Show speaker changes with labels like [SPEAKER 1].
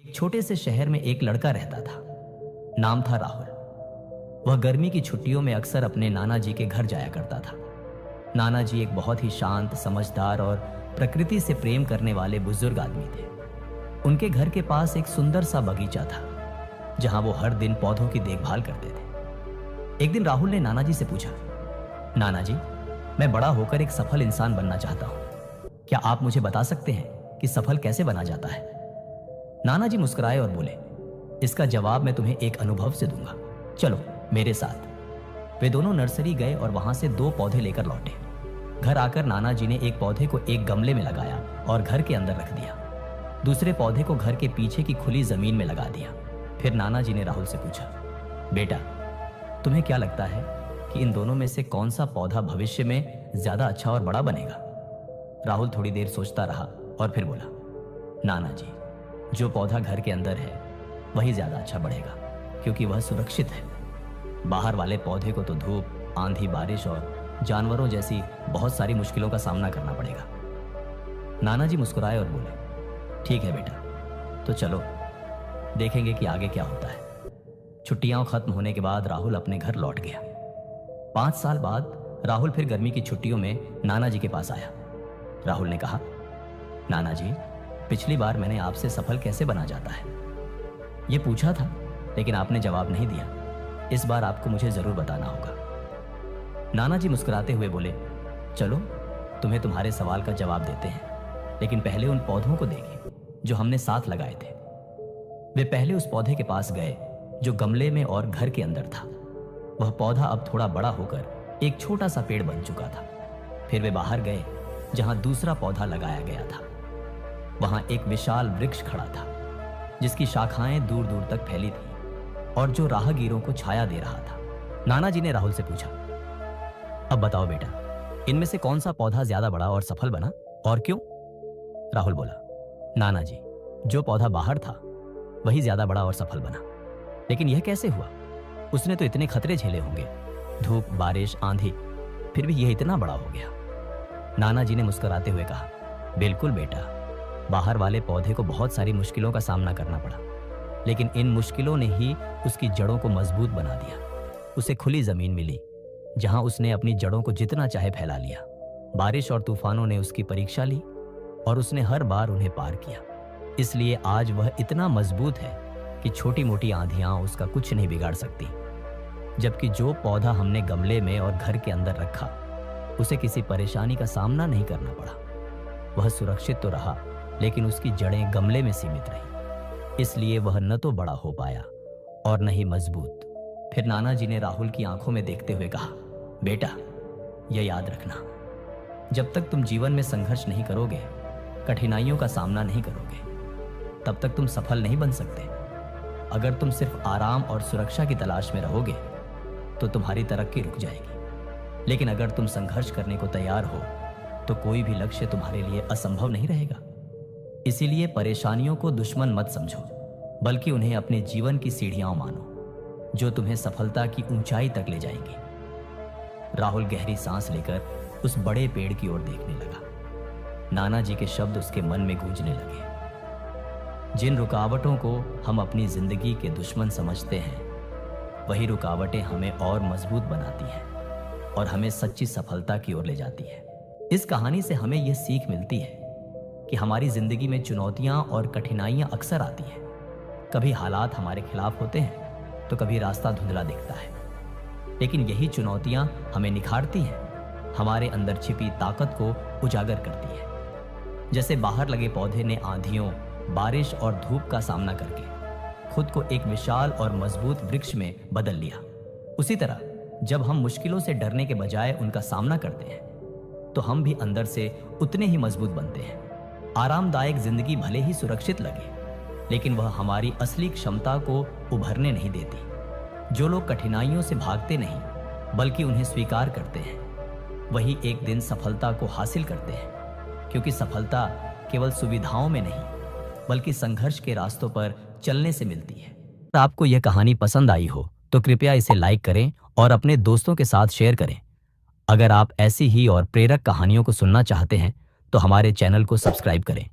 [SPEAKER 1] छोटे से शहर में एक लड़का रहता था। नाम था राहुल। वह गर्मी की छुट्टियों में अक्सर अपने नाना जी के घर जाया करता था। नाना जी एक बहुत ही शांत, समझदार और प्रकृति से प्रेम करने वाले बुजुर्ग आदमी थे। उनके घर के पास एक सुंदर सा बगीचा था, जहां वो हर दिन पौधों की देखभाल करते थे। एक दिन राहुल ने नाना जी से पूछा, नाना जी, मैं बड़ा होकर एक सफल इंसान बनना चाहता हूं। क्या आप मुझे बता सकते हैं कि सफल कैसे बना जाता है? नाना जी मुस्कुराए और बोले, इसका जवाब मैं तुम्हें एक अनुभव से दूंगा। चलो मेरे साथ। वे दोनों नर्सरी गए और वहां से 2 पौधे लेकर लौटे। घर आकर नाना जी ने एक पौधे को एक गमले में लगाया और घर के अंदर रख दिया। दूसरे पौधे को घर के पीछे की खुली जमीन में लगा दिया। फिर नाना जी ने राहुल से पूछा, बेटा, तुम्हें क्या लगता है कि इन दोनों में से कौन सा पौधा भविष्य में ज्यादा अच्छा और बड़ा बनेगा? राहुल थोड़ी देर सोचता रहा और फिर बोला, नाना जी, जो पौधा घर के अंदर है वही ज्यादा अच्छा बढ़ेगा, क्योंकि वह सुरक्षित है। बाहर वाले पौधे को तो धूप, आंधी, बारिश और जानवरों जैसी बहुत सारी मुश्किलों का सामना करना पड़ेगा। नाना जी मुस्कुराए और बोले, ठीक है बेटा, तो चलो देखेंगे कि आगे क्या होता है। छुट्टियां खत्म होने के बाद राहुल अपने घर लौट गया। 5 साल बाद राहुल फिर गर्मी की छुट्टियों में नाना जी के पास आया। राहुल ने कहा, नाना जी, पिछली बार मैंने आपसे सफल कैसे बना जाता है ये पूछा था, लेकिन आपने जवाब नहीं दिया। इस बार आपको मुझे जरूर बताना होगा। नाना जी मुस्कुराते हुए बोले, चलो तुम्हें तुम्हारे सवाल का जवाब देते हैं, लेकिन पहले उन पौधों को देखें जो हमने साथ लगाए थे। वे पहले उस पौधे के पास गए जो गमले में और घर के अंदर था। वह पौधा अब थोड़ा बड़ा होकर एक छोटा सा पेड़ बन चुका था। फिर वे बाहर गए जहां दूसरा पौधा लगाया गया था। वहां एक विशाल वृक्ष खड़ा था, जिसकी शाखाएं दूर दूर तक फैली थी और जो राहगीरों को छाया दे रहा था। नाना जी ने राहुल से पूछा, अब बताओ बेटा, इनमें से कौन सा पौधा ज्यादा बड़ा और सफल बना और क्यों? राहुल बोला, नाना जी, जो पौधा बाहर था वही ज्यादा बड़ा और सफल बना। लेकिन यह कैसे हुआ? उसने तो इतने खतरे झेले होंगे, धूप, बारिश, आंधी, फिर भी यह इतना बड़ा हो गया। नाना जी ने मुस्कुराते हुए कहा, बिल्कुल बेटा, बाहर वाले पौधे को बहुत सारी मुश्किलों का सामना करना पड़ा, लेकिन इन मुश्किलों ने ही उसकी जड़ों को मजबूत बना दिया। उसे खुली जमीन मिली, जहां उसने अपनी जड़ों को जितना चाहे फैला लिया। बारिश और तूफानों ने उसकी परीक्षा ली और उसने हर बार उन्हें पार किया। इसलिए आज वह इतना मजबूत है कि छोटी मोटी आंधियां उसका कुछ नहीं बिगाड़ सकती। जबकि जो पौधा हमने गमले में और घर के अंदर रखा, उसे किसी परेशानी का सामना नहीं करना पड़ा। वह सुरक्षित तो रहा, लेकिन उसकी जड़ें गमले में सीमित रहीं। इसलिए वह न तो बड़ा हो पाया और न ही मजबूत। फिर नाना जी ने राहुल की आंखों में देखते हुए कहा, बेटा, यह याद रखना, जब तक तुम जीवन में संघर्ष नहीं करोगे, कठिनाइयों का सामना नहीं करोगे, तब तक तुम सफल नहीं बन सकते। अगर तुम सिर्फ आराम और सुरक्षा की तलाश में रहोगे तो तुम्हारी तरक्की रुक जाएगी। लेकिन अगर तुम संघर्ष करने को तैयार हो तो कोई भी लक्ष्य तुम्हारे लिए असंभव नहीं रहेगा। इसीलिए परेशानियों को दुश्मन मत समझो, बल्कि उन्हें अपने जीवन की सीढ़ियां मानो, जो तुम्हें सफलता की ऊंचाई तक ले जाएंगी। राहुल गहरी सांस लेकर उस बड़े पेड़ की ओर देखने लगा। नाना जी के शब्द उसके मन में गूंजने लगे, जिन रुकावटों को हम अपनी जिंदगी के दुश्मन समझते हैं, वही रुकावटें हमें और मजबूत बनाती हैं और हमें सच्ची सफलता की ओर ले जाती है। इस कहानी से हमें यह सीख मिलती है कि हमारी जिंदगी में चुनौतियां और कठिनाइयां अक्सर आती हैं। कभी हालात हमारे खिलाफ होते हैं तो कभी रास्ता धुंधला दिखता है, लेकिन यही चुनौतियां हमें निखारती हैं, हमारे अंदर छिपी ताकत को उजागर करती है। जैसे बाहर लगे पौधे ने आंधियों, बारिश और धूप का सामना करके खुद को एक विशाल और मजबूत वृक्ष में बदल लिया, उसी तरह जब हम मुश्किलों से डरने के बजाय उनका सामना करते हैं तो हम भी अंदर से उतने ही मजबूत बनते हैं। आरामदायक जिंदगी भले ही सुरक्षित लगे, लेकिन वह हमारी असली क्षमता को उभरने नहीं देती। जो लोग कठिनाइयों से भागते नहीं बल्कि उन्हें स्वीकार करते हैं, वही एक दिन सफलता को हासिल करते हैं, क्योंकि सफलता केवल सुविधाओं में नहीं बल्कि संघर्ष के रास्तों पर चलने से मिलती है। अगर आपको यह कहानी पसंद आई हो तो कृपया इसे लाइक करें और अपने दोस्तों के साथ शेयर करें। अगर आप ऐसी ही और प्रेरक कहानियों को सुनना चाहते हैं तो हमारे चैनल को सब्सक्राइब करें।